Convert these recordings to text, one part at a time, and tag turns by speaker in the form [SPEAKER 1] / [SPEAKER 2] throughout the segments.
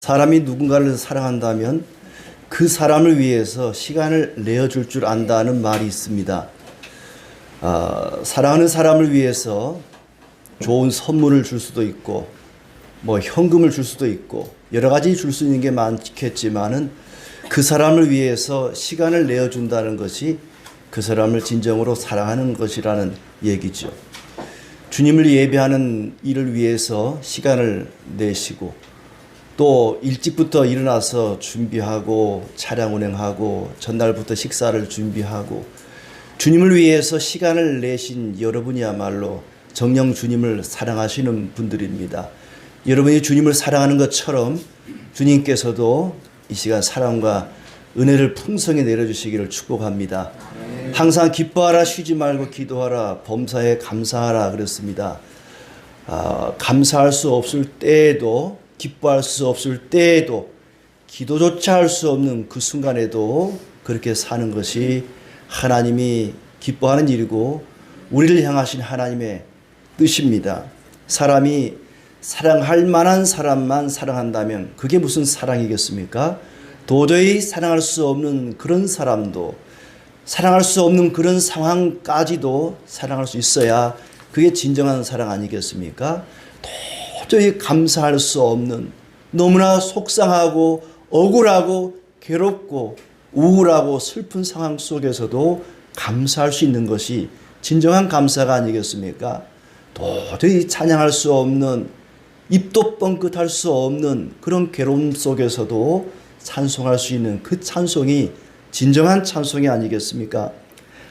[SPEAKER 1] 사람이 누군가를 사랑한다면 그 사람을 위해서 시간을 내어줄 줄 안다는 말이 있습니다. 사랑하는 사람을 위해서 좋은 선물을 줄 수도 있고 현금을 줄 수도 있고 여러 가지 줄 수 있는 게 많겠지만은 그 사람을 위해서 시간을 내어준다는 것이 그 사람을 진정으로 사랑하는 것이라는 얘기죠. 주님을 예배하는 일을 위해서 시간을 내시고 또 일찍부터 일어나서 준비하고 차량 운행하고 전날부터 식사를 준비하고 주님을 위해서 시간을 내신 여러분이야말로 정녕 주님을 사랑하시는 분들입니다. 여러분이 주님을 사랑하는 것처럼 주님께서도 이 시간 사랑과 은혜를 풍성히 내려주시기를 축복합니다. 항상 기뻐하라, 쉬지 말고 기도하라, 범사에 감사하라 그랬습니다. 감사할 수 없을 때에도, 기뻐할 수 없을 때에도, 기도조차 할 수 없는 그 순간에도 그렇게 사는 것이 하나님이 기뻐하는 일이고 우리를 향하신 하나님의 뜻입니다. 사람이 사랑할 만한 사람만 사랑한다면 그게 무슨 사랑이겠습니까? 도저히 사랑할 수 없는 그런 사람도, 사랑할 수 없는 그런 상황까지도 사랑할 수 있어야 그게 진정한 사랑 아니겠습니까? 도저히 감사할 수 없는, 너무나 속상하고 억울하고 괴롭고 우울하고 슬픈 상황 속에서도 감사할 수 있는 것이 진정한 감사가 아니겠습니까? 도저히 찬양할 수 없는, 입도 뻥끗할 수 없는 그런 괴로움 속에서도 찬송할 수 있는 그 찬송이 진정한 찬송이 아니겠습니까?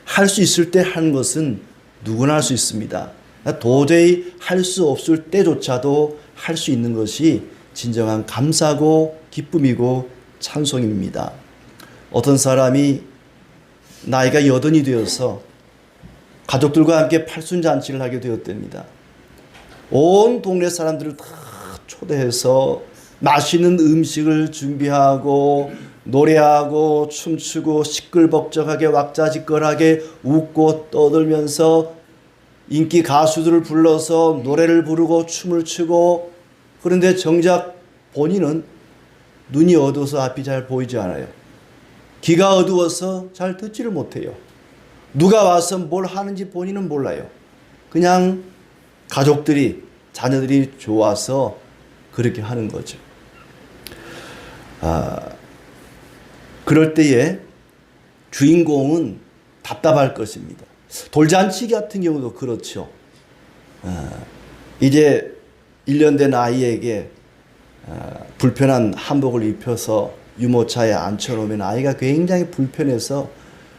[SPEAKER 1] 할 수 있을 때 하는 것은 누구나 할 수 있습니다. 도저히 할 수 없을 때조차도 할 수 있는 것이 진정한 감사고 기쁨이고 찬송입니다. 어떤 사람이 나이가 80이 되어서 가족들과 함께 팔순잔치를 하게 되었답니다. 온 동네 사람들을 다 초대해서 맛있는 음식을 준비하고 노래하고 춤추고 시끌벅적하게 왁자지껄하게 웃고 떠들면서 인기 가수들을 불러서 노래를 부르고 춤을 추고, 그런데 정작 본인은 눈이 어두워서 앞이 잘 보이지 않아요. 귀가 어두워서 잘 듣지를 못해요. 누가 와서 뭘 하는지 본인은 몰라요. 그냥 가족들이, 자녀들이 좋아서 그렇게 하는 거죠. 그럴 때에 주인공은 답답할 것입니다. 돌잔치 같은 경우도 그렇죠. 이제 1년 된 아이에게 불편한 한복을 입혀서 유모차에 앉혀놓으면 아이가 굉장히 불편해서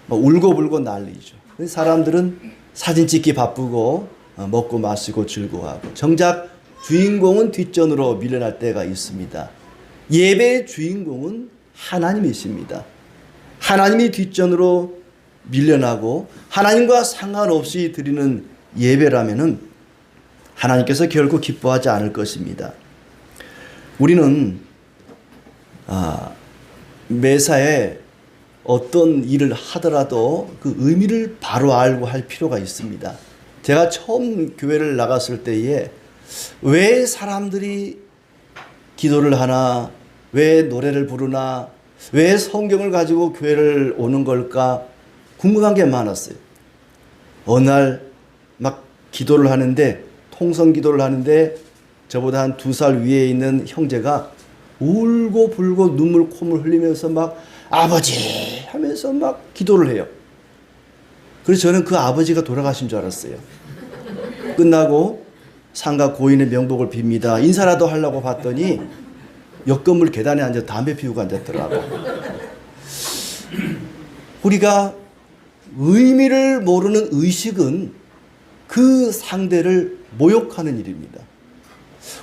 [SPEAKER 1] 울고불고 난리죠. 사람들은 사진 찍기 바쁘고 먹고 마시고 즐거워하고, 정작 주인공은 뒷전으로 밀려날 때가 있습니다. 예배의 주인공은 하나님이십니다. 하나님이 뒷전으로 밀려나고 하나님과 상관없이 드리는 예배라면은 하나님께서 결코 기뻐하지 않을 것입니다. 우리는 매사에 어떤 일을 하더라도 그 의미를 바로 알고 할 필요가 있습니다. 제가 처음 교회를 나갔을 때에 왜 사람들이 기도를 하나, 왜 노래를 부르나, 왜 성경을 가지고 교회를 오는 걸까 궁금한 게 많았어요. 어느 날 막 기도를 하는데, 통성 기도를 하는데 저보다 한 2살 위에 있는 형제가 울고 불고 눈물 콧물 흘리면서 막 아버지 하면서 막 기도를 해요. 그래서 저는 그 아버지가 돌아가신 줄 알았어요. 끝나고 상가 고인의 명복을 빕니다. 인사라도 하려고 봤더니 옆 건물 계단에 앉아 담배 피우고 앉았더라고. 우리가 의미를 모르는 의식은 그 상대를 모욕하는 일입니다.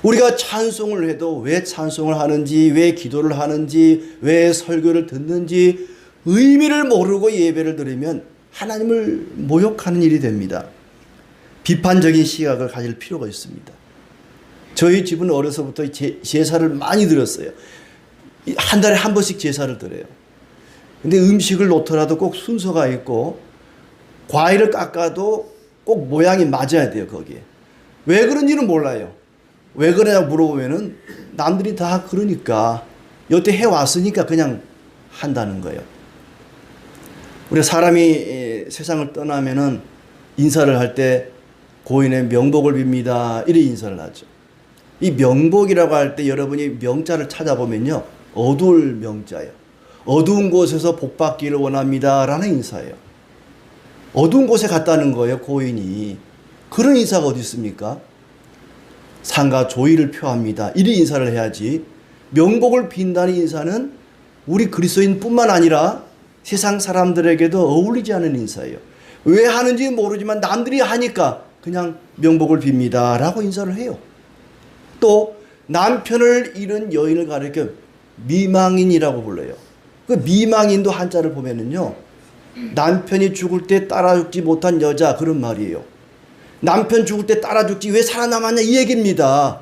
[SPEAKER 1] 우리가 찬송을 해도 왜 찬송을 하는지, 왜 기도를 하는지, 왜 설교를 듣는지 의미를 모르고 예배를 드리면 하나님을 모욕하는 일이 됩니다. 비판적인 시각을 가질 필요가 있습니다. 저희 집은 어려서부터 제사를 많이 드렸어요. 한 달에 한 번씩 제사를 드려요. 근데 음식을 놓더라도 꼭 순서가 있고, 과일을 깎아도 꼭 모양이 맞아야 돼요, 거기에. 왜 그런지는 몰라요. 왜 그러냐 물어보면은 남들이 다 그러니까 여태 해왔으니까 그냥 한다는 거예요. 우리가 사람이 세상을 떠나면은 인사를 할 때 고인의 명복을 빕니다. 이래 인사를 하죠. 이 명복이라고 할 때 여러분이 명자를 찾아보면요. 어두울 명자예요. 어두운 곳에서 복 받기를 원합니다. 라는 인사예요. 어두운 곳에 갔다는 거예요. 고인이. 그런 인사가 어디 있습니까? 상가 조의를 표합니다. 이리 인사를 해야지. 명복을 빈다는 인사는 우리 그리스도인뿐만 아니라 세상 사람들에게도 어울리지 않은 인사예요. 왜 하는지 모르지만 남들이 하니까 그냥 명복을 빕니다. 라고 인사를 해요. 또 남편을 잃은 여인을 가리켜 미망인이라고 불러요. 그 미망인도 한자를 보면은요. 남편이 죽을 때 따라 죽지 못한 여자 그런 말이에요. 남편 죽을 때 따라 죽지 왜 살아남았냐 이 얘기입니다.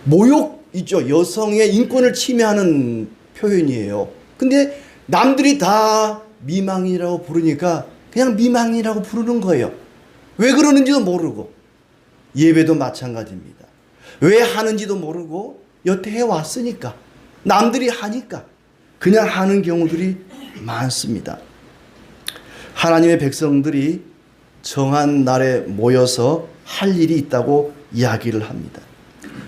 [SPEAKER 1] 모욕이죠. 여성의 인권을 침해하는 표현이에요. 근데 남들이 다 미망인이라고 부르니까 그냥 미망인이라고 부르는 거예요. 왜 그러는지도 모르고. 예배도 마찬가지입니다. 왜 하는지도 모르고 여태 해왔으니까 남들이 하니까 그냥 하는 경우들이 많습니다. 하나님의 백성들이 정한 날에 모여서 할 일이 있다고 이야기를 합니다.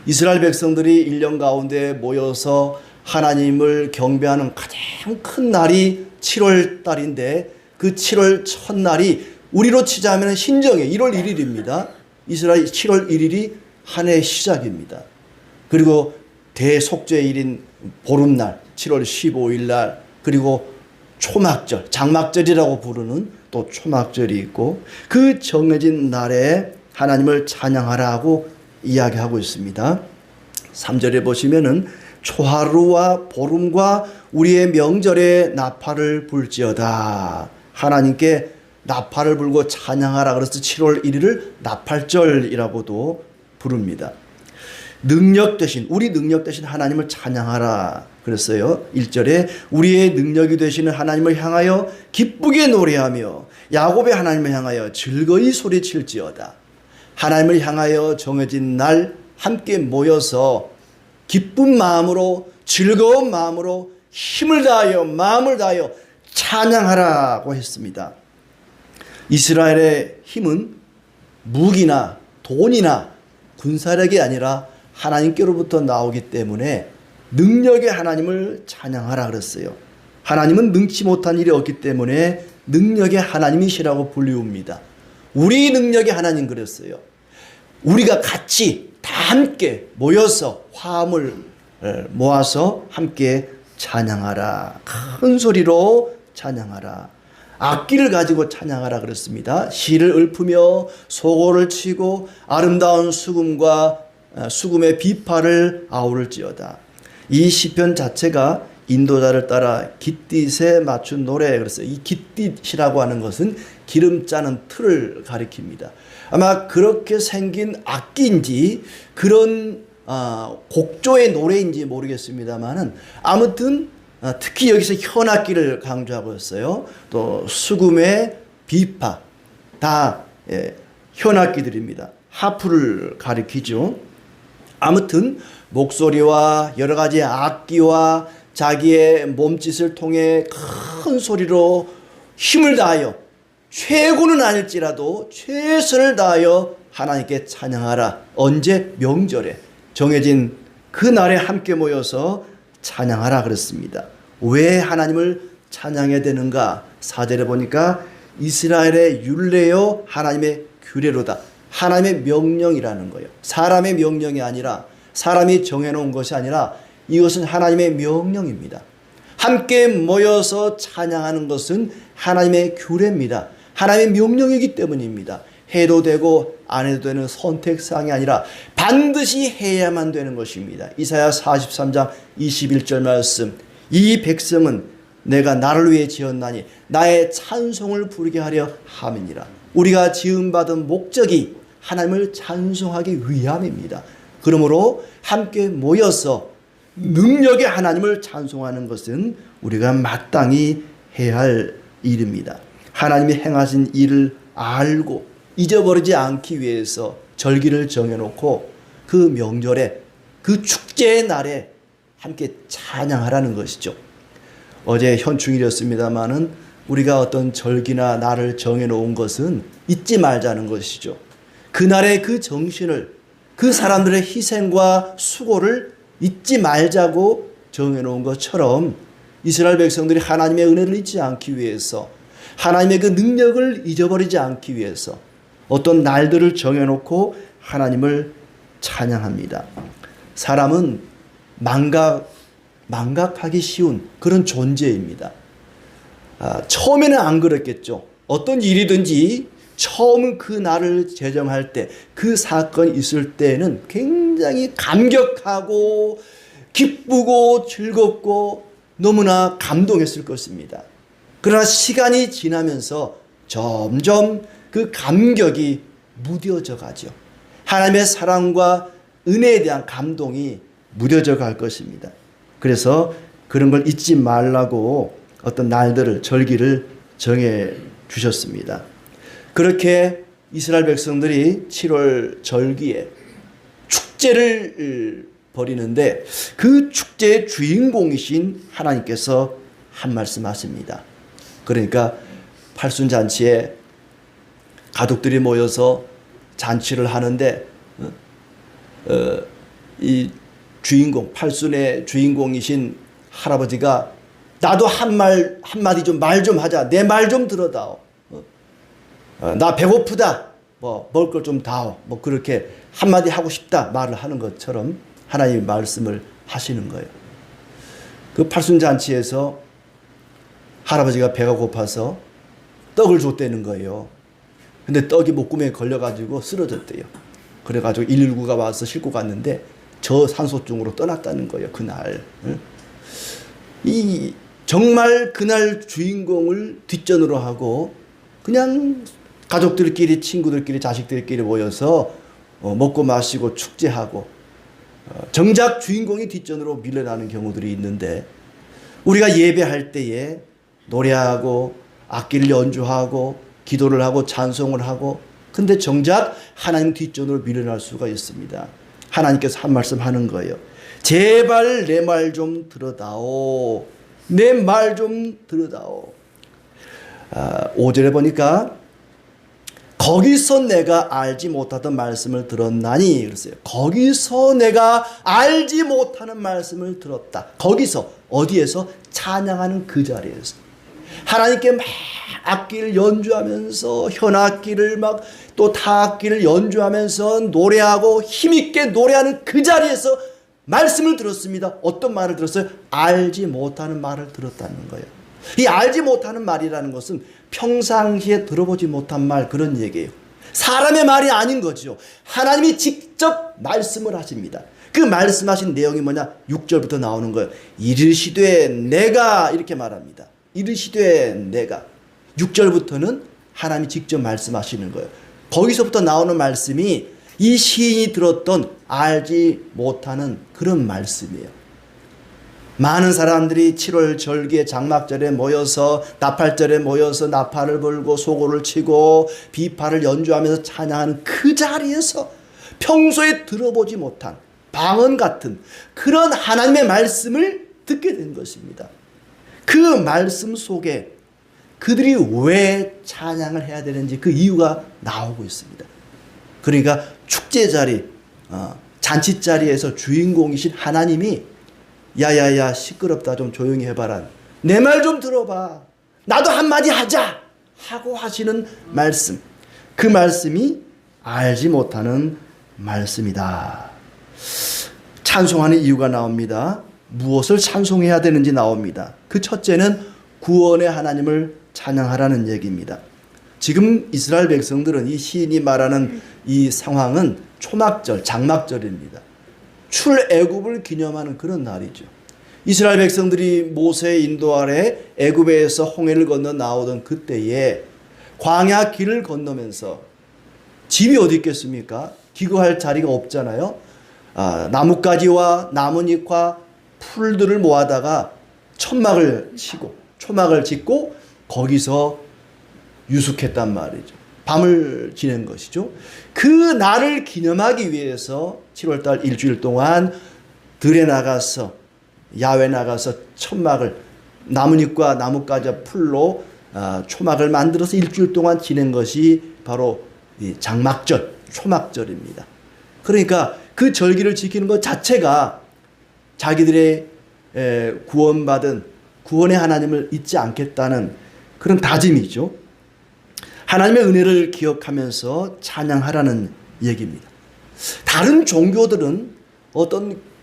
[SPEAKER 1] 이스라엘 백성들이 1년 가운데 모여서 하나님을 경배하는 가장 큰 날이 7월 달인데 그 7월 첫날이 우리로 치자면 신정의 1월 1일입니다. 이스라엘 7월 1일이 한 해의 시작입니다. 그리고 대속죄일인 보름날 7월 15일 날 그리고 초막절, 장막절이라고 부르는 또 초막절이 있고 그 정해진 날에 하나님을 찬양하라고 이야기하고 있습니다. 3절에 보시면은 초하루와 보름과 우리의 명절에 나팔을 불지어다. 하나님께 나팔을 불고 찬양하라. 그래서 7월 1일을 나팔절이라고도 부릅니다. 능력 대신 우리 능력 대신 하나님을 찬양하라 그랬어요. 1절에 우리의 능력이 되시는 하나님을 향하여 기쁘게 노래하며 야곱의 하나님을 향하여 즐거이 소리칠지어다. 하나님을 향하여 정해진 날 함께 모여서 기쁜 마음으로 즐거운 마음으로 힘을 다하여 마음을 다하여 찬양하라고 했습니다. 이스라엘의 힘은 무기나 돈이나 군사력이 아니라 하나님께로부터 나오기 때문에 능력의 하나님을 찬양하라 그랬어요. 하나님은 능치 못한 일이 없기 때문에 능력의 하나님이시라고 불리웁니다. 우리 능력의 하나님 그랬어요. 우리가 같이 다 함께 모여서 화음을 모아서 함께 찬양하라. 큰 소리로 찬양하라. 악기를 가지고 찬양하라 그랬습니다. 시를 읊으며 소고를 치고 아름다운 수금의 비파를 아우를지어다. 이 시편 자체가 인도자를 따라 깃딧에 맞춘 노래 그랬어요. 이 깃딧이라고 하는 것은 기름 짜는 틀을 가리킵니다. 아마 그렇게 생긴 악기인지 그런 곡조의 노래인지 모르겠습니다만은 아무튼 특히 여기서 현악기를 강조하고 있어요. 또 수금의 비파 다 현악기들입니다. 하프를 가리키죠. 아무튼 목소리와 여러 가지 악기와 자기의 몸짓을 통해 큰 소리로 힘을 다하여 최고는 아닐지라도 최선을 다하여 하나님께 찬양하라. 언제? 명절에 정해진 그 날에 함께 모여서 찬양하라 그랬습니다. 왜 하나님을 찬양해야 되는가? 4절에 보니까 이스라엘의 율례요 하나님의 규례로다. 하나님의 명령이라는 거예요. 사람의 명령이 아니라 사람이 정해놓은 것이 아니라 이것은 하나님의 명령입니다. 함께 모여서 찬양하는 것은 하나님의 규례입니다. 하나님의 명령이기 때문입니다. 해도 되고 안 해도 되는 선택사항이 아니라 반드시 해야만 되는 것입니다. 이사야 43장 21절 말씀. 이 백성은 내가 나를 위해 지었나니 나의 찬송을 부르게 하려 함이니라. 우리가 지음받은 목적이 하나님을 찬송하기 위함입니다. 그러므로 함께 모여서 능력의 하나님을 찬송하는 것은 우리가 마땅히 해야 할 일입니다. 하나님이 행하신 일을 알고 잊어버리지 않기 위해서 절기를 정해놓고 그 명절에 그 축제의 날에 함께 찬양하라는 것이죠. 어제 현충일이었습니다마는 우리가 어떤 절기나 날을 정해놓은 것은 잊지 말자는 것이죠. 그날의 그 정신을, 그 사람들의 희생과 수고를 잊지 말자고 정해놓은 것처럼 이스라엘 백성들이 하나님의 은혜를 잊지 않기 위해서, 하나님의 그 능력을 잊어버리지 않기 위해서 어떤 날들을 정해놓고 하나님을 찬양합니다. 사람은 망각하기 쉬운 그런 존재입니다. 처음에는 안 그랬겠죠. 어떤 일이든지 처음 그 날을 제정할 때, 그 사건이 있을 때는 굉장히 감격하고 기쁘고 즐겁고 너무나 감동했을 것입니다. 그러나 시간이 지나면서 점점 그 감격이 무뎌져 가죠. 하나님의 사랑과 은혜에 대한 감동이 무뎌져 갈 것입니다. 그래서 그런 걸 잊지 말라고 어떤 날들을, 절기를 정해 주셨습니다. 그렇게 이스라엘 백성들이 7월 절기에 축제를 벌이는데 그 축제의 주인공이신 하나님께서 한 말씀 하십니다. 그러니까 팔순잔치에 가족들이 모여서 잔치를 하는데 이 주인공, 팔순의 주인공이신 할아버지가 나도 한마디 좀 말 좀 하자. 내 말 좀 들어다오. 나 배고프다. 먹을 걸 좀 다오. 그렇게 한마디 하고 싶다. 말을 하는 것처럼 하나님의 말씀을 하시는 거예요. 그 팔순잔치에서 할아버지가 배가 고파서 떡을 줬다는 거예요. 근데 떡이 목구멍에 걸려가지고 쓰러졌대요. 그래가지고 119가 와서 싣고 갔는데 저산소증으로 떠났다는 거예요. 그날. 정말 그날 주인공을 뒷전으로 하고 그냥 가족들끼리, 친구들끼리, 자식들끼리 모여서 먹고 마시고 축제하고 정작 주인공이 뒷전으로 밀려나는 경우들이 있는데, 우리가 예배할 때에 노래하고 악기를 연주하고 기도를 하고 찬송을 하고, 근데 정작 하나님 뒷전으로 밀려날 수가 있습니다. 하나님께서 한 말씀 하는 거예요. 제발 내 말 좀 들어다오. 내 말 좀 들어다오. 5절에 보니까 거기서 내가 알지 못하던 말씀을 들었나니 그랬어요. 거기서 내가 알지 못하는 말씀을 들었다. 거기서, 어디에서? 찬양하는 그 자리에서. 하나님께 막 악기를 연주하면서, 현악기를 막 또 타악기를 연주하면서 노래하고 힘있게 노래하는 그 자리에서 말씀을 들었습니다. 어떤 말을 들었어요? 알지 못하는 말을 들었다는 거예요. 이 알지 못하는 말이라는 것은 평상시에 들어보지 못한 말, 그런 얘기예요. 사람의 말이 아닌 거죠. 하나님이 직접 말씀을 하십니다. 그 말씀하신 내용이 뭐냐? 6절부터 나오는 거예요. 이르시되 내가, 이렇게 말합니다. 이르시되 내가. 6절부터는 하나님이 직접 말씀하시는 거예요. 거기서부터 나오는 말씀이 이 시인이 들었던 알지 못하는 그런 말씀이에요. 많은 사람들이 7월 절기에 장막절에 모여서, 나팔절에 모여서 나팔을 불고 소고를 치고 비파를 연주하면서 찬양하는 그 자리에서 평소에 들어보지 못한 방언 같은 그런 하나님의 말씀을 듣게 된 것입니다. 그 말씀 속에 그들이 왜 찬양을 해야 되는지 그 이유가 나오고 있습니다. 그러니까 축제 자리, 잔치 자리에서 주인공이신 하나님이 야야야 시끄럽다, 좀 조용히 해봐라. 내 말 좀 들어봐. 나도 한마디 하자 하고 하시는 말씀. 그 말씀이 알지 못하는 말씀이다. 찬송하는 이유가 나옵니다. 무엇을 찬송해야 되는지 나옵니다. 그 첫째는 구원의 하나님을 찬양하라는 얘기입니다. 지금 이스라엘 백성들은 이 시인이 말하는 이 상황은 초막절, 장막절입니다. 출애굽을 기념하는 그런 날이죠. 이스라엘 백성들이 모세의 인도 아래 애굽에서 홍해를 건너 나오던 그때에 광야 길을 건너면서 집이 어디 있겠습니까? 기거할 자리가 없잖아요. 나뭇가지와 나뭇잎과 풀들을 모아다가 초막을 짓고 거기서 유숙했단 말이죠. 밤을 지낸 것이죠. 그 날을 기념하기 위해서 7월달 일주일 동안 들에 나가서 야외 나가서 천막을 나뭇잎과 나뭇가지 풀로 초막을 만들어서 일주일 동안 지낸 것이 바로 이 장막절, 초막절입니다. 그러니까 그 절기를 지키는 것 자체가 자기들의 구원받은 구원의 하나님을 잊지 않겠다는 그런 다짐이죠. 하나님의 은혜를 기억하면서 찬양하라는 얘기입니다. 다른 종교들은 어떤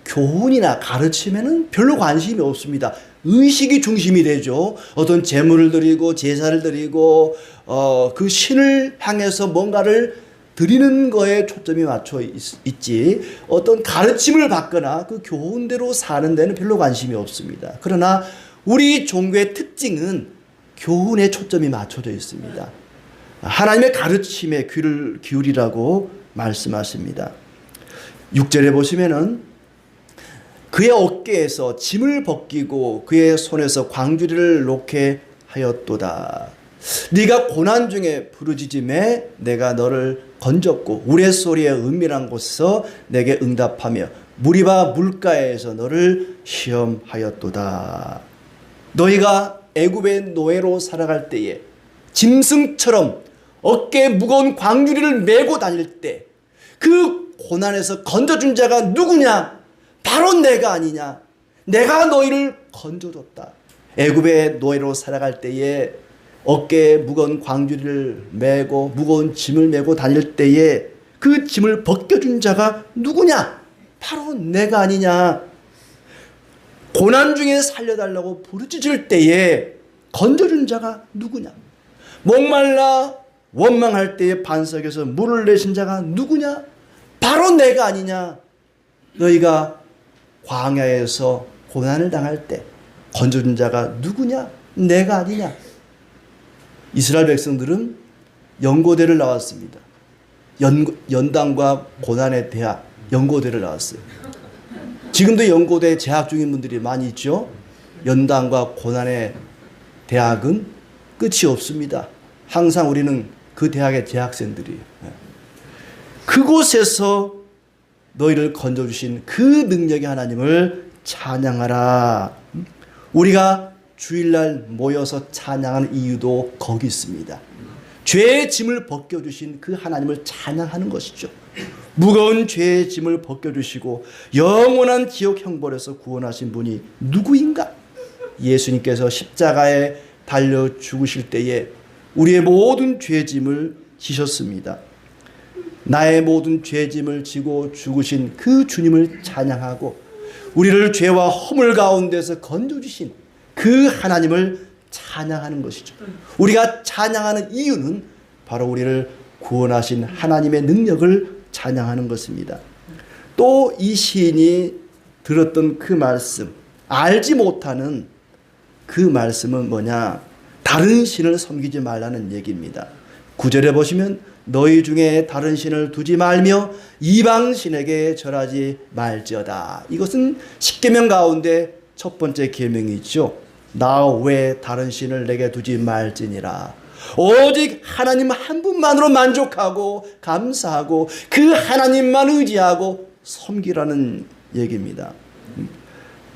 [SPEAKER 1] 교훈이나 가르침에는 별로 관심이 없습니다. 의식이 중심이 되죠. 어떤 제물을 드리고 제사를 드리고 그 신을 향해서 뭔가를 드리는 거에 초점이 맞춰 있지 어떤 가르침을 받거나 그 교훈대로 사는 데는 별로 관심이 없습니다. 그러나 우리 종교의 특징은 교훈에 초점이 맞춰져 있습니다. 하나님의 가르침에 귀를 기울이라고 말씀하십니다. 6절에 보시면은 그의 어깨에서 짐을 벗기고 그의 손에서 광주리를 놓게 하였도다. 네가 고난 중에 부르짖음에 내가 너를 건졌고 우레소리의 은밀한 곳에서 내게 응답하며 무리바 물가에서 너를 시험하였도다. 너희가 애굽의 노예로 살아갈 때에 짐승처럼 어깨에 무거운 광주리를 메고 다닐 때 그 고난에서 건져준 자가 누구냐? 바로 내가 아니냐? 내가 너희를 건져줬다. 애굽의 노예로 살아갈 때에 어깨에 무거운 광주리를 메고 무거운 짐을 메고 다닐 때에 그 짐을 벗겨준 자가 누구냐? 바로 내가 아니냐? 고난 중에 살려달라고 부르짖을 때에 건져준 자가 누구냐? 목말라 원망할 때에 반석에서 물을 내신 자가 누구냐? 바로 내가 아니냐? 너희가 광야에서 고난을 당할 때 건져준 자가 누구냐? 내가 아니냐? 이스라엘 백성들은 연고대를 나왔습니다. 연단과 고난의 대학, 연고대를 나왔어요. 지금도 연고대 재학 중인 분들이 많이 있죠. 연단과 고난의 대학은 끝이 없습니다. 항상 우리는 그 대학의 재학생들이에요. 그곳에서 너희를 건져주신 그 능력의 하나님을 찬양하라. 우리가 주일날 모여서 찬양하는 이유도 거기 있습니다. 죄의 짐을 벗겨주신 그 하나님을 찬양하는 것이죠. 무거운 죄의 짐을 벗겨주시고 영원한 지옥 형벌에서 구원하신 분이 누구인가? 예수님께서 십자가에 달려 죽으실 때에 우리의 모든 죄 짐을 지셨습니다. 나의 모든 죄 짐을 지고 죽으신 그 주님을 찬양하고 우리를 죄와 허물 가운데서 건져주신 그 하나님을 찬양하는 것이죠. 우리가 찬양하는 이유는 바로 우리를 구원하신 하나님의 능력을 찬양하는 것입니다. 또 이 시인이 들었던 그 말씀, 알지 못하는 그 말씀은 뭐냐? 다른 신을 섬기지 말라는 얘기입니다. 9절에 보시면 너희 중에 다른 신을 두지 말며 이방 신에게 절하지 말지어다. 이것은 십계명 가운데 첫 번째 계명이죠. 나 외에 다른 신을 내게 두지 말지니라. 오직 하나님 한 분만으로 만족하고 감사하고 그 하나님만 의지하고 섬기라는 얘기입니다.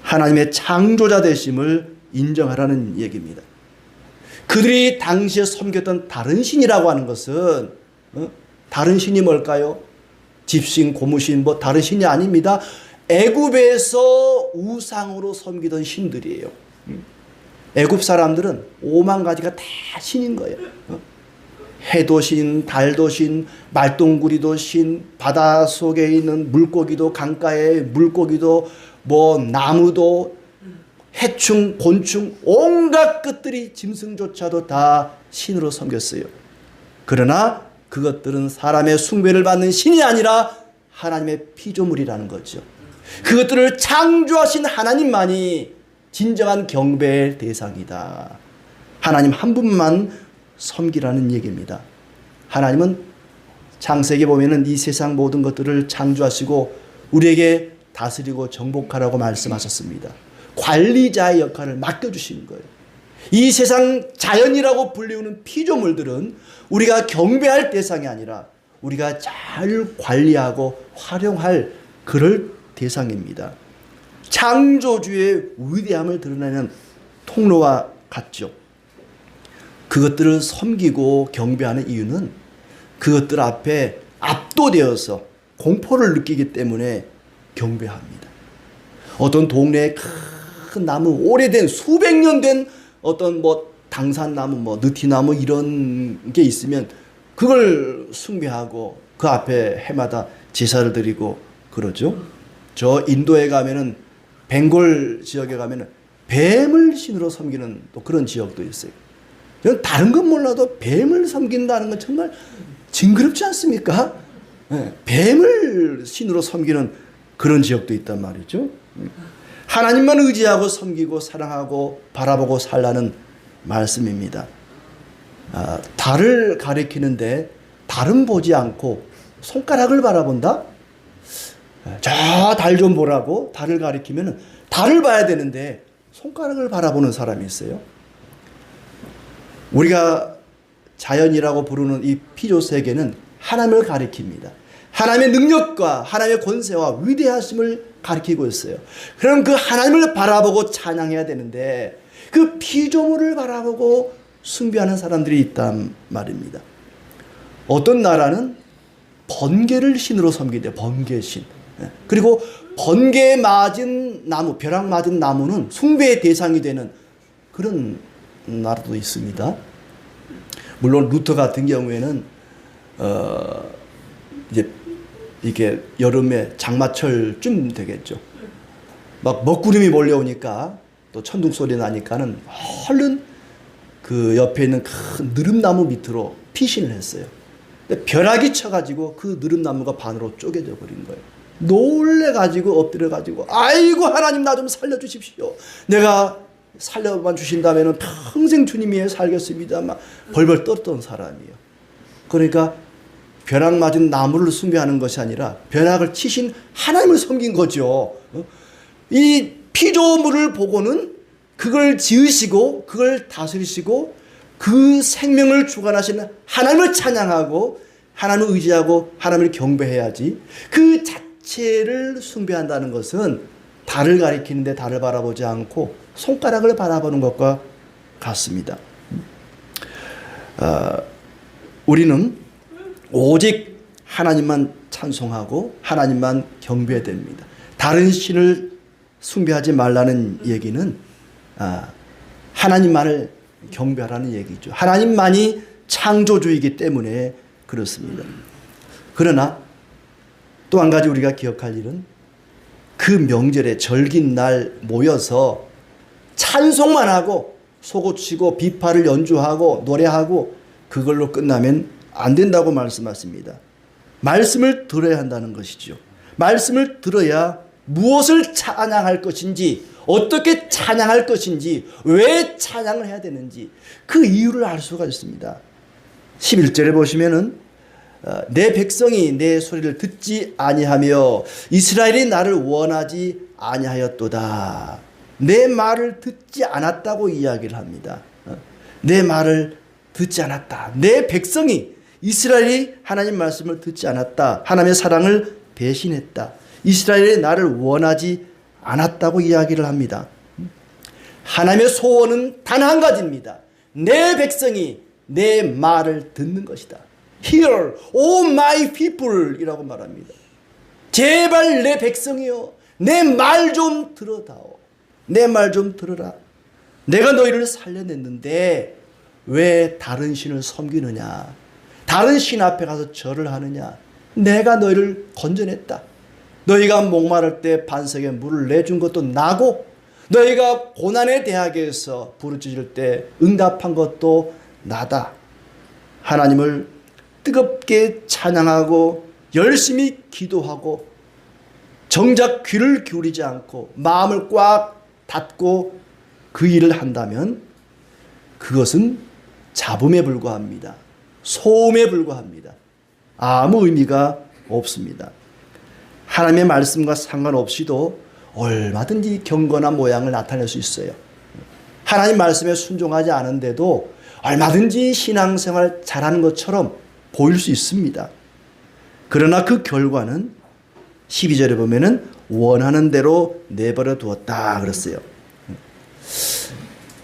[SPEAKER 1] 하나님의 창조자 되심을 인정하라는 얘기입니다. 그들이 당시에 섬겼던 다른 신이라고 하는 것은 다른 신이 뭘까요? 집신, 고무신, 뭐 다른 신이 아닙니다. 애굽에서 우상으로 섬기던 신들이에요. 애굽 사람들은 5만 가지가 다 신인 거예요. 해도 신, 달도 신, 말똥구리도 신, 바다 속에 있는 물고기도, 강가의 물고기도, 뭐 나무도, 해충, 곤충, 온갖 것들이 짐승조차도 다 신으로 섬겼어요. 그러나 그것들은 사람의 숭배를 받는 신이 아니라 하나님의 피조물이라는 거죠. 그것들을 창조하신 하나님만이 진정한 경배의 대상이다. 하나님 한 분만 섬기라는 얘기입니다. 하나님은 창세기 보면은 이 세상 모든 것들을 창조하시고 우리에게 다스리고 정복하라고 말씀하셨습니다. 관리자의 역할을 맡겨주시는 거예요. 이 세상 자연이라고 불리우는 피조물들은 우리가 경배할 대상이 아니라 우리가 잘 관리하고 활용할 그럴 대상입니다. 창조주의 위대함을 드러내는 통로와 같죠. 그것들을 섬기고 경배하는 이유는 그것들 앞에 압도되어서 공포를 느끼기 때문에 경배합니다. 어떤 동네에 큰 나무, 오래된 수백 년 된 어떤 당산나무, 느티나무 이런 게 있으면 그걸 숭배하고 그 앞에 해마다 제사를 드리고 그러죠. 저 인도에 가면은 벵골 지역에 가면은 뱀을 신으로 섬기는 또 그런 지역도 있어요. 저는 다른 건 몰라도 뱀을 섬긴다는 건 정말 징그럽지 않습니까? 네, 뱀을 신으로 섬기는 그런 지역도 있단 말이죠. 하나님만 의지하고 섬기고 사랑하고 바라보고 살라는 말씀입니다. 달을 가리키는데 달은 보지 않고 손가락을 바라본다? 저 달 좀 보라고 달을 가리키면 달을 봐야 되는데 손가락을 바라보는 사람이 있어요. 우리가 자연이라고 부르는 이 피조세계는 하나님을 가리킵니다. 하나님의 능력과 하나님의 권세와 위대하심을 가리키고 있어요. 그럼 그 하나님을 바라보고 찬양해야 되는데 그 피조물을 바라보고 숭배하는 사람들이 있단 말입니다. 어떤 나라는 번개를 신으로 섬긴대요. 번개신. 그리고 번개에 맞은 나무, 벼락 맞은 나무는 숭배의 대상이 되는 그런 나라도 있습니다. 물론 루터 같은 경우에는 이제 이게 여름에 장마철쯤 되겠죠. 막 먹구름이 몰려오니까 또 천둥 소리 나니까는 얼른 그 옆에 있는 큰 느릅나무 밑으로 피신을 했어요. 근데 벼락이 쳐가지고 그 느릅나무가 반으로 쪼개져 버린 거예요. 놀래가지고 엎드려가지고 아이고 하나님 나 좀 살려주십시오. 내가 살려만 주신다면 평생 주님 위해 살겠습니다. 막 벌벌 떨었던 사람이에요. 그러니까 벼락 맞은 나무를 숭배하는 것이 아니라 벼락을 치신 하나님을 섬긴 거죠. 이 피조물을 보고는 그걸 지으시고 그걸 다스리시고 그 생명을 주관하시는 하나님을 찬양하고 하나님을 의지하고 하나님을 경배해야지 그 자체를 숭배한다는 것은 달을 가리키는데 달을 바라보지 않고 손가락을 바라보는 것과 같습니다. 우리는 오직 하나님만 찬송하고 하나님만 경배해야 됩니다. 다른 신을 숭배하지 말라는 얘기는 하나님만을 경배하라는 얘기죠. 하나님만이 창조주이기 때문에 그렇습니다. 그러나 또 한 가지 우리가 기억할 일은 그 명절에 절긴날 모여서 찬송만 하고 소고치고 비파를 연주하고 노래하고 그걸로 끝나면 안 된다고 말씀하십니다. 말씀을 들어야 한다는 것이죠. 말씀을 들어야 무엇을 찬양할 것인지 어떻게 찬양할 것인지 왜 찬양을 해야 되는지 그 이유를 알 수가 있습니다. 11절에 보시면은 내 백성이 내 소리를 듣지 아니하며 이스라엘이 나를 원하지 아니하였도다. 내 말을 듣지 않았다고 이야기를 합니다. 내 말을 듣지 않았다. 내 백성이 이스라엘이 하나님 말씀을 듣지 않았다. 하나님의 사랑을 배신했다. 이스라엘이 나를 원하지 않았다고 이야기를 합니다. 하나님의 소원은 단 한 가지입니다. 내 백성이 내 말을 듣는 것이다. Hear, O my people 이라고 말합니다. 제발 내 백성이여 내 말 좀 들어다오. 내 말 좀 들어라. 내가 너희를 살려냈는데 왜 다른 신을 섬기느냐. 다른 신 앞에 가서 절을 하느냐. 내가 너희를 건져냈다. 너희가 목마를 때 반석에 물을 내준 것도 나고 너희가 고난의 대학에서 부르짖을 때 응답한 것도 나다. 하나님을 뜨겁게 찬양하고 열심히 기도하고 정작 귀를 기울이지 않고 마음을 꽉 닫고 그 일을 한다면 그것은 잡음에 불과합니다. 소음에 불과합니다. 아무 의미가 없습니다. 하나님의 말씀과 상관없이도 얼마든지 경건한 모양을 나타낼 수 있어요. 하나님 말씀에 순종하지 않은데도 얼마든지 신앙생활 잘하는 것처럼 보일 수 있습니다. 그러나 그 결과는 12절에 보면은 원하는 대로 내버려 두었다 그랬어요.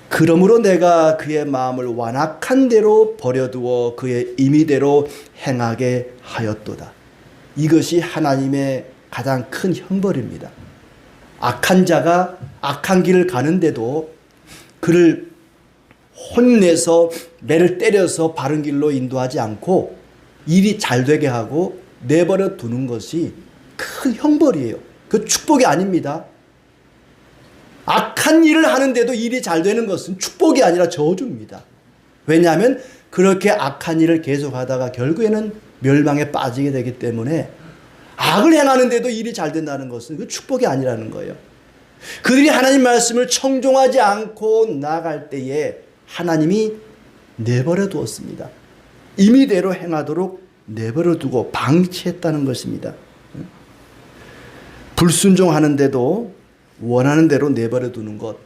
[SPEAKER 1] 그러므로 내가 그의 마음을 완악한 대로 버려두어 그의 임의대로 행하게 하였도다. 이것이 하나님의 가장 큰 형벌입니다. 악한 자가 악한 길을 가는데도 그를 혼내서 매를 때려서 바른 길로 인도하지 않고 일이 잘 되게 하고 내버려 두는 것이 큰 형벌이에요. 그 축복이 아닙니다. 악한 일을 하는데도 일이 잘 되는 것은 축복이 아니라 저주입니다. 왜냐하면 그렇게 악한 일을 계속하다가 결국에는 멸망에 빠지게 되기 때문에 악을 행하는데도 일이 잘 된다는 것은 그 축복이 아니라는 거예요. 그들이 하나님 말씀을 청종하지 않고 나아갈 때에 하나님이 내버려 두었습니다. 임의대로 행하도록 내버려 두고 방치했다는 것입니다. 불순종하는데도 원하는 대로 내버려 두는 것,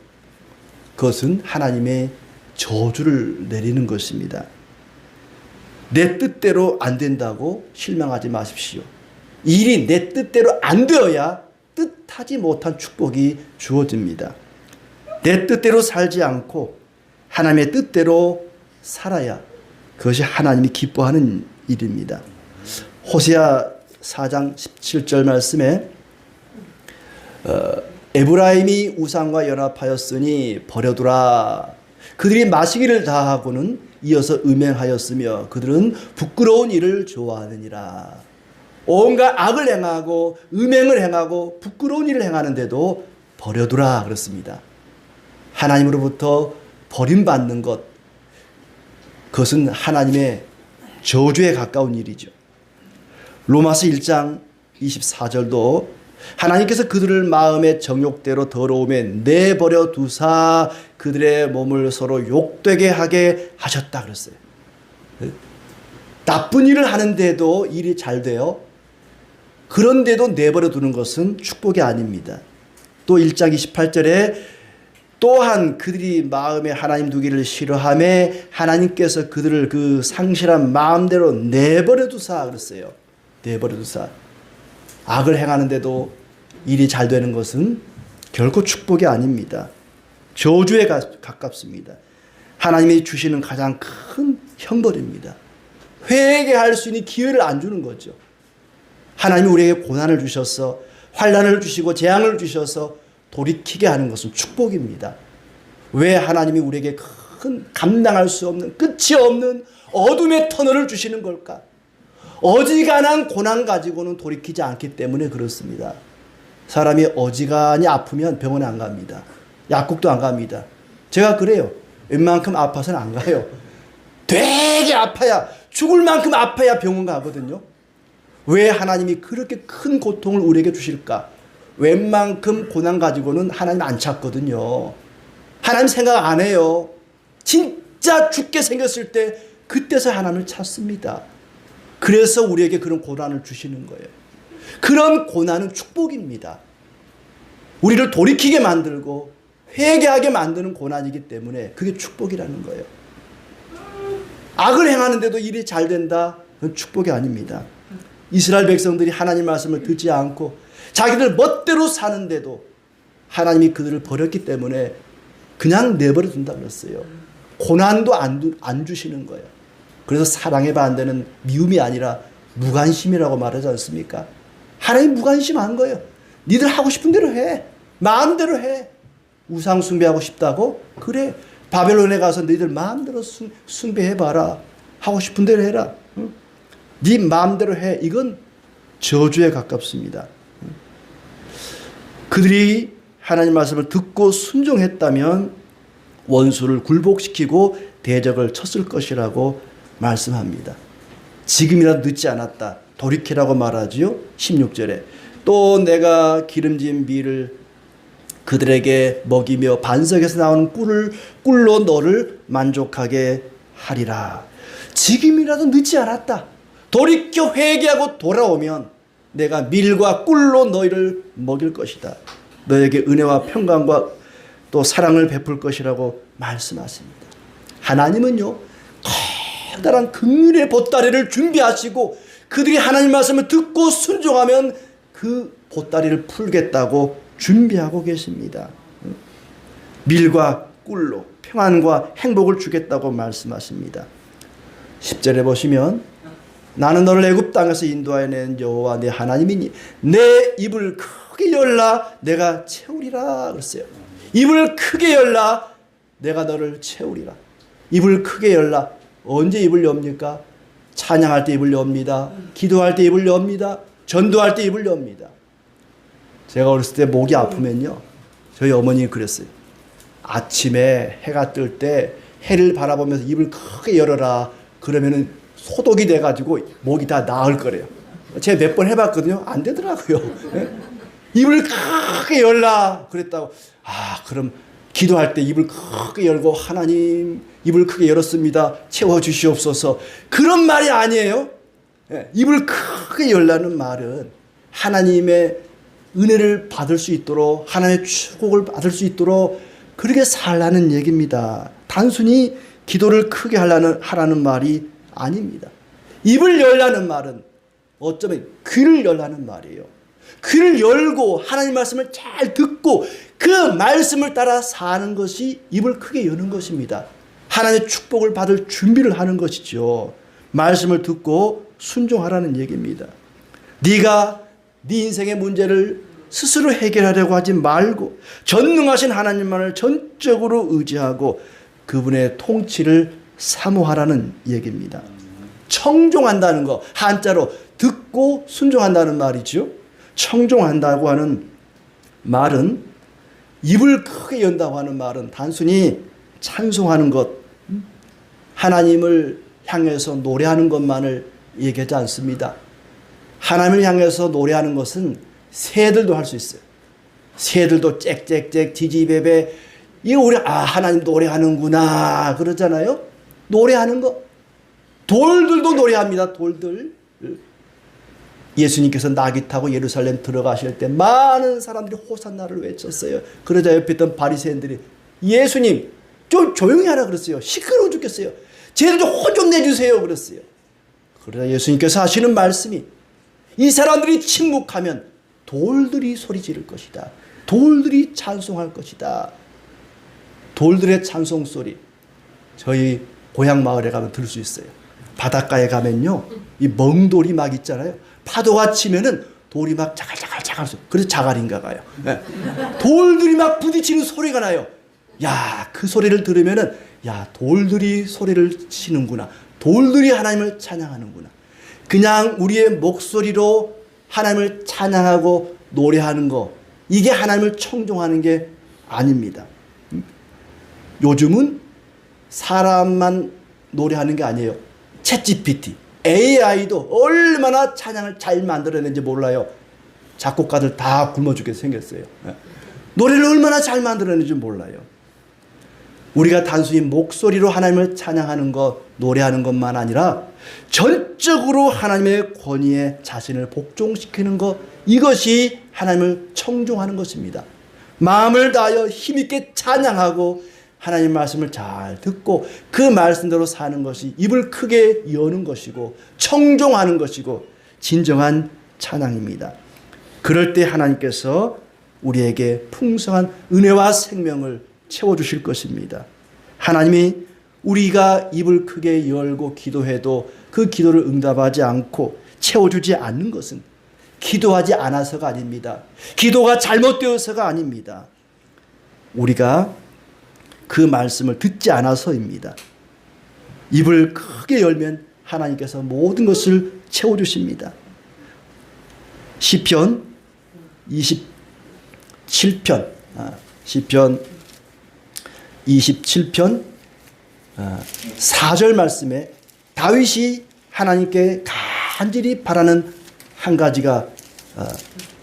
[SPEAKER 1] 그것은 하나님의 저주를 내리는 것입니다. 내 뜻대로 안 된다고 실망하지 마십시오. 일이 내 뜻대로 안 되어야 뜻하지 못한 축복이 주어집니다. 내 뜻대로 살지 않고 하나님의 뜻대로 살아야 그것이 하나님이 기뻐하는 일입니다. 호세아 4장 17절 말씀에 에브라임이 우상과 연합하였으니 버려두라. 그들이 마시기를 다하고는 이어서 음행하였으며 그들은 부끄러운 일을 좋아하느니라. 온갖 악을 행하고 음행을 행하고 부끄러운 일을 행하는데도 버려두라 그렇습니다. 하나님으로부터 버림받는 것, 그것은 하나님의 저주에 가까운 일이죠. 로마서 1장 24절도 하나님께서 그들을 마음의 정욕대로 더러움에 내버려 두사 그들의 몸을 서로 욕되게 하게 하셨다 그랬어요. 나쁜 일을 하는데도 일이 잘 돼요. 그런데도 내버려 두는 것은 축복이 아닙니다. 또 1장 28절에 또한 그들이 마음에 하나님 두기를 싫어하며 하나님께서 그들을 그 상실한 마음대로 내버려 두사 그랬어요. 내버려 두사. 악을 행하는데도 일이 잘 되는 것은 결코 축복이 아닙니다. 저주에 가깝습니다. 하나님이 주시는 가장 큰 형벌입니다. 회개할 수 있는 기회를 안 주는 거죠. 하나님이 우리에게 고난을 주셔서 환난을 주시고 재앙을 주셔서 돌이키게 하는 것은 축복입니다. 왜 하나님이 우리에게 큰 감당할 수 없는 끝이 없는 어둠의 터널을 주시는 걸까? 어지간한 고난 가지고는 돌이키지 않기 때문에 그렇습니다. 사람이 어지간히 아프면 병원에 안 갑니다. 약국도 안 갑니다. 제가 그래요. 웬만큼 아파서는 안 가요. 되게 아파야, 죽을 만큼 아파야 병원 가거든요. 왜 하나님이 그렇게 큰 고통을 우리에게 주실까? 웬만큼 고난 가지고는 하나님 안 찾거든요. 하나님 생각 안 해요. 진짜 죽게 생겼을 때 그때서 하나님을 찾습니다. 그래서 우리에게 그런 고난을 주시는 거예요. 그런 고난은 축복입니다. 우리를 돌이키게 만들고 회개하게 만드는 고난이기 때문에 그게 축복이라는 거예요. 악을 행하는데도 일이 잘 된다? 그건 축복이 아닙니다. 이스라엘 백성들이 하나님 말씀을 듣지 않고 자기들 멋대로 사는데도 하나님이 그들을 버렸기 때문에 그냥 내버려 둔다 그랬어요. 고난도 안 주시는 거예요. 그래서 사랑의 반대는 미움이 아니라 무관심이라고 말하지 않습니까? 하나님 무관심한 거예요. 니들 하고 싶은 대로 해. 마음대로 해. 우상 숭배하고 싶다고? 그래. 바벨론에 가서 너희들 마음대로 숭배해봐라. 하고 싶은 대로 해라. 응? 네 마음대로 해. 이건 저주에 가깝습니다. 그들이 하나님 말씀을 듣고 순종했다면 원수를 굴복시키고 대적을 쳤을 것이라고 말씀합니다. 지금이라도 늦지 않았다. 돌이키라고 말하지요. 16절에 또 내가 기름진 밀을 그들에게 먹이며 반석에서 나오는 꿀로 너를 만족하게 하리라. 지금이라도 늦지 않았다. 돌이켜 회개하고 돌아오면 내가 밀과 꿀로 너희를 먹일 것이다. 너에게 은혜와 평강과 또 사랑을 베풀 것이라고 말씀하십니다. 하나님은요, 커다란 긍휼의 보따리를 준비하시고 그들이 하나님 말씀을 듣고 순종하면 그 보따리를 풀겠다고 준비하고 계십니다. 밀과 꿀로 평안과 행복을 주겠다고 말씀하십니다. 10절에 보시면 나는 너를 애굽 땅에서 인도하여 낸 여호와 네 하나님이니 내 입을 크게 열라 내가 채우리라 그랬어요. 입을 크게 열라 내가 너를 채우리라. 입을 크게 열라. 언제 입을 엽니까? 찬양할 때 입을 엽니다. 기도할 때 입을 엽니다. 전도할 때 입을 엽니다. 제가 어렸을 때 목이 아프면요, 저희 어머니가 그랬어요. 아침에 해가 뜰 때 해를 바라보면서 입을 크게 열어라. 그러면은 소독이 돼가지고 목이 다 나을 거래요. 제가 몇 번 해봤거든요. 안 되더라고요. 입을 크게 열라 그랬다고. 그럼 기도할 때 입을 크게 열고 하나님 입을 크게 열었습니다. 채워주시옵소서. 그런 말이 아니에요. 입을 크게 열라는 말은 하나님의 은혜를 받을 수 있도록 하나님의 축복을 받을 수 있도록 그렇게 살라는 얘기입니다. 단순히 기도를 크게 하라는 말이 아닙니다. 입을 열라는 말은 어쩌면 귀를 열라는 말이에요. 귀를 열고 하나님 말씀을 잘 듣고 그 말씀을 따라 사는 것이 입을 크게 여는 것입니다. 하나님의 축복을 받을 준비를 하는 것이죠. 말씀을 듣고 순종하라는 얘기입니다. 네가 네 인생의 문제를 스스로 해결하려고 하지 말고 전능하신 하나님만을 전적으로 의지하고 그분의 통치를 사모하라는 얘기입니다. 청종한다는 거, 한자로 듣고 순종한다는 말이죠. 청종한다고 하는 말은, 입을 크게 연다고 하는 말은 단순히 찬송하는 것, 하나님을 향해서 노래하는 것만을 얘기하지 않습니다. 하나님을 향해서 노래하는 것은 새들도 할 수 있어요. 새들도 짹짹짹 지지배배, 이거 우리 하나님 노래하는구나 그러잖아요. 노래하는 거. 돌들도 노래합니다. 돌들. 예수님께서 나귀 타고 예루살렘 들어가실 때 많은 사람들이 호산나를 외쳤어요. 그러자 옆에 있던 바리새인들이 예수님 좀 조용히 하라 그랬어요. 시끄러워 죽겠어요. 쟤들 좀 혼 좀 내주세요 그랬어요. 그러자 예수님께서 하시는 말씀이, 이 사람들이 침묵하면 돌들이 소리 지를 것이다. 돌들이 찬송할 것이다. 돌들의 찬송 소리 저희 고향 마을에 가면 들을 수 있어요. 바닷가에 가면요, 이 멍돌이 막 있잖아요. 파도가 치면은 돌이 막 자갈자갈 그래서 자갈인가 봐요. 네. 돌들이 막 부딪히는 소리가 나요. 야, 그 소리를 들으면은 야, 돌들이 소리를 치는구나. 돌들이 하나님을 찬양하는구나. 그냥 우리의 목소리로 하나님을 찬양하고 노래하는 거, 이게 하나님을 청종하는 게 아닙니다. 요즘은 사람만 노래하는 게 아니에요. 챗GPT, AI도 얼마나 찬양을 잘 만들어내는지 몰라요. 작곡가들 다 굶어 죽게 생겼어요. 노래를 얼마나 잘 만들어내는지 몰라요. 우리가 단순히 목소리로 하나님을 찬양하는 것, 노래하는 것만 아니라 전적으로 하나님의 권위에 자신을 복종시키는 것, 이것이 하나님을 청종하는 것입니다. 마음을 다하여 힘있게 찬양하고 하나님 말씀을 잘 듣고 그 말씀대로 사는 것이 입을 크게 여는 것이고 청종하는 것이고 진정한 찬양입니다. 그럴 때 하나님께서 우리에게 풍성한 은혜와 생명을 채워주실 것입니다. 하나님이 우리가 입을 크게 열고 기도해도 그 기도를 응답하지 않고 채워주지 않는 것은 기도하지 않아서가 아닙니다. 기도가 잘못되어서가 아닙니다. 우리가 그 말씀을 듣지 않아서입니다. 입을 크게 열면 하나님께서 모든 것을 채워주십니다. 시편 27편, 시편 27편 4절 말씀에 다윗이 하나님께 간절히 바라는 한 가지가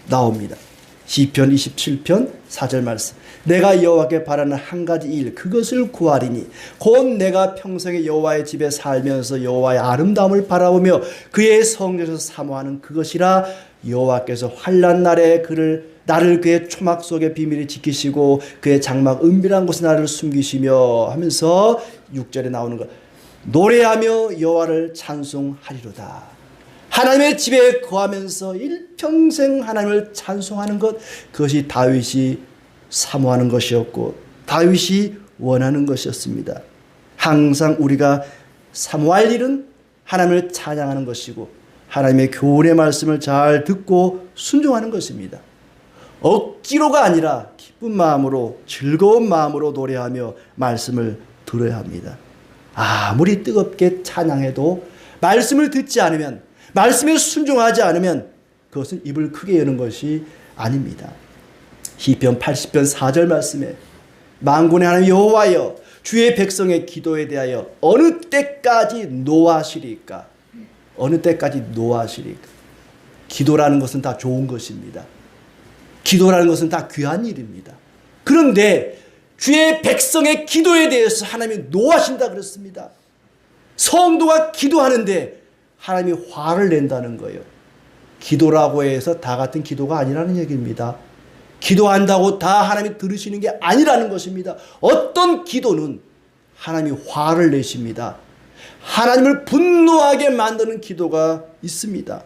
[SPEAKER 1] 나옵니다. 시편 27편 4절 말씀. 내가 여호와께 바라는 한 가지 일, 그것을 구하리니 곧 내가 평생에 여호와의 집에 살면서 여호와의 아름다움을 바라보며 그의 성전에서 사모하는 그것이라. 여호와께서 환난 날에 나를 그의 초막 속에 비밀히 지키시고 그의 장막 은밀한 곳에 나를 숨기시며 하면서 6절에 나오는 것, 노래하며 여호와를 찬송하리로다. 하나님의 집에 거하면서 일평생 하나님을 찬송하는 것, 그것이 다윗이 사모하는 것이었고 다윗이 원하는 것이었습니다. 항상 우리가 사모할 일은 하나님을 찬양하는 것이고 하나님의 교훈의 말씀을 잘 듣고 순종하는 것입니다. 억지로가 아니라 기쁜 마음으로, 즐거운 마음으로 노래하며 말씀을 들어야 합니다. 아무리 뜨겁게 찬양해도 말씀을 듣지 않으면, 말씀에 순종하지 않으면 그것은 입을 크게 여는 것이 아닙니다. 시편 80편 4절 말씀에 만군의 하나님 여호와여, 주의 백성의 기도에 대하여 어느 때까지 노하시리까? 어느 때까지 노하시리까? 기도라는 것은 다 좋은 것입니다. 기도라는 것은 다 귀한 일입니다. 그런데 주의 백성의 기도에 대해서 하나님이 노하신다 그랬습니다. 성도가 기도하는데 하나님이 화를 낸다는 거예요. 기도라고 해서 다 같은 기도가 아니라는 얘기입니다. 기도한다고 다 하나님이 들으시는 게 아니라는 것입니다. 어떤 기도는 하나님이 화를 내십니다. 하나님을 분노하게 만드는 기도가 있습니다.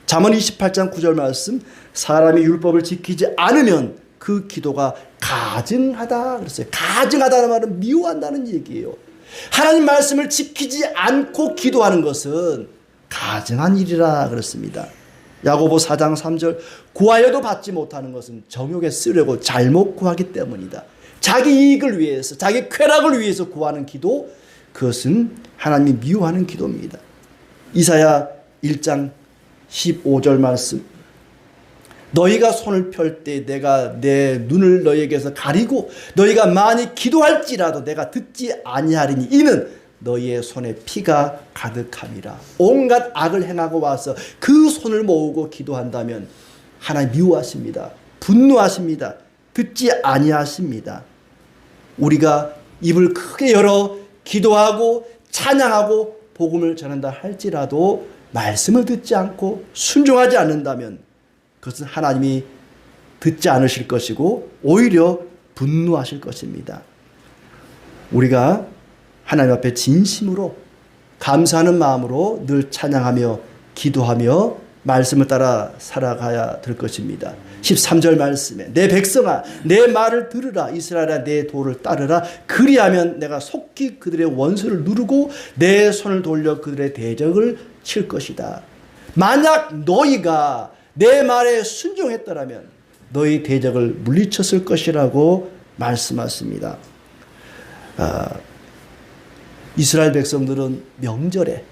[SPEAKER 1] 잠언 28장 9절 말씀, 사람이 율법을 지키지 않으면 그 기도가 가증하다 그랬어요. 가증하다는 말은 미워한다는 얘기예요. 하나님 말씀을 지키지 않고 기도하는 것은 가증한 일이라 그랬습니다. 야고보 4장 3절, 구하여도 받지 못하는 것은 정욕에 쓰려고 잘못 구하기 때문이다. 자기 이익을 위해서, 자기 쾌락을 위해서 구하는 기도, 그것은 하나님이 미워하는 기도입니다. 이사야 1장 15절 말씀, 너희가 손을 펼 때 내가 내 눈을 너희에게서 가리고 너희가 많이 기도할지라도 내가 듣지 아니하리니 이는 너희의 손에 피가 가득함이라. 온갖 악을 행하고 와서 그 손을 모으고 기도한다면 하나님 미워하십니다. 분노하십니다. 듣지 아니하십니다. 우리가 입을 크게 열어 기도하고 찬양하고 복음을 전한다 할지라도 말씀을 듣지 않고 순종하지 않는다면 그것은 하나님이 듣지 않으실 것이고 오히려 분노하실 것입니다. 우리가 하나님 앞에 진심으로 감사하는 마음으로 늘 찬양하며 기도하며 말씀을 따라 살아가야 될 것입니다. 13절 말씀에 내 백성아 내 말을 들으라, 이스라엘아 내 도를 따르라. 그리하면 내가 속히 그들의 원수를 누르고 내 손을 돌려 그들의 대적을 칠 것이다. 만약 너희가 내 말에 순종했더라면 너희 대적을 물리쳤을 것이라고 말씀하십니다. 이스라엘 백성들은 명절에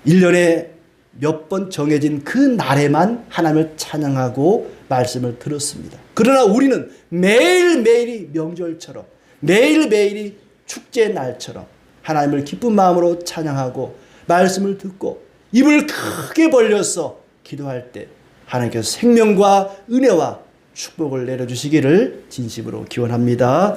[SPEAKER 1] 1년에 몇 번 정해진 그 날에만 하나님을 찬양하고 말씀을 들었습니다. 그러나 우리는 매일매일이 명절처럼, 매일매일이 축제의 날처럼 하나님을 기쁜 마음으로 찬양하고 말씀을 듣고 입을 크게 벌려서 기도할 때 하나님께서 생명과 은혜와 축복을 내려주시기를 진심으로 기원합니다.